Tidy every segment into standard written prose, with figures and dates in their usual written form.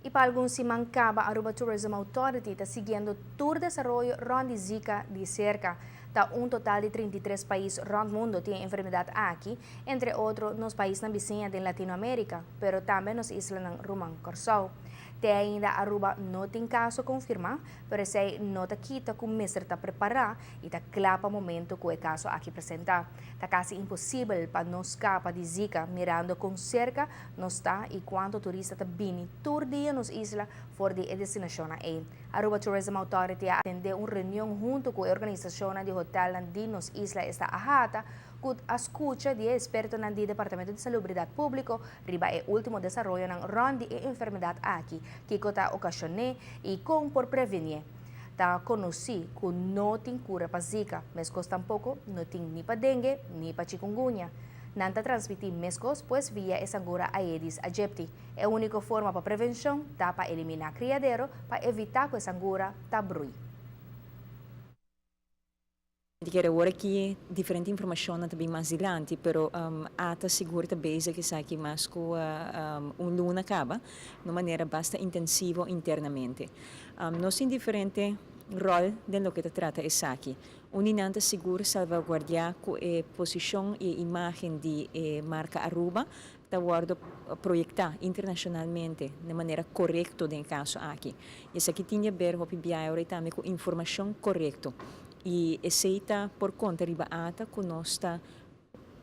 Y para algunos si mancaba, Aruba Tourism Authority está siguiendo tour desarrollo ronda Zika de cerca. Da un total de 33 países ronda mundo tiene enfermedad aquí, entre otros nos países vecinos de Latinoamérica, pero también nos islas de Rumán Corsau. Te ainda Aruba no tem caso confirmado, pero se nota quita que o mestre está preparado e está claro para o momento que o caso aqui apresentar. Está quase impossível para nós escapar de Zika, mirando com cerca nós está e quanto turista está vindo todo dia nos islas fora de destinação aí. Aruba Tourism Authority atendeu uma reunião junto com a organização de hotel de nos islas está ahata, a escucha de expertos do Departamento de Salubridade Público riba o último desenvolvimento ng ronda de enfermidade aqui, que está ocasioné e como por prevenir. Está conhecido que não tem cura para Zika, mas tampouco não tem nem para dengue, nem para chikungunya. Não está transmitir mescos, pois via essa cura Aedes aegypti. É a única forma para prevenção, tá para eliminar criadero, para evitar que essa cura tá brui. Quero agora que diferente informação também mais adiante, pero ata seguro também que sabe mais com luna acaba, de maneira bastante intensiva internamente. Nós temos diferente rol de lo que se trata é aqui. Uninanta seguro salvaguardar com a posição e imagem de marca Aruba, da guarda projetar internacionalmente de maneira correta no caso aqui. E isso aqui tinha a ver também com informação correta. E aceita por conta riba ata que nós está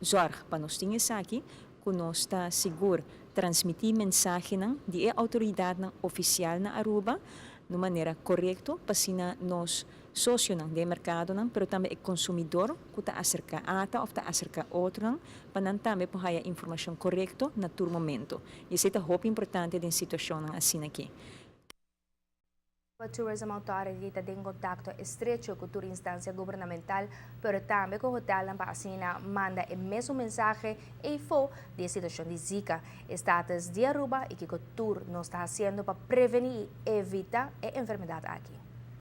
zorg para nós tinha aqui que nós está seguro transmitir mensagem de autoridade oficial na Aruba de maneira correta para sina nós sócio de mercado pero também o consumidor que está acerca ata ou está acerca outro para também para a informação correta na todo momento. E isso é muito importante em situação assim aqui. A Tourism Authority está em contato estreito com a instância governamental, pero também com o hotel para assim manda o mesmo mensagem e info de situação de Zika, status de Aruba e que o tour nos está fazendo para prevenir e evitar a enfermidade aqui.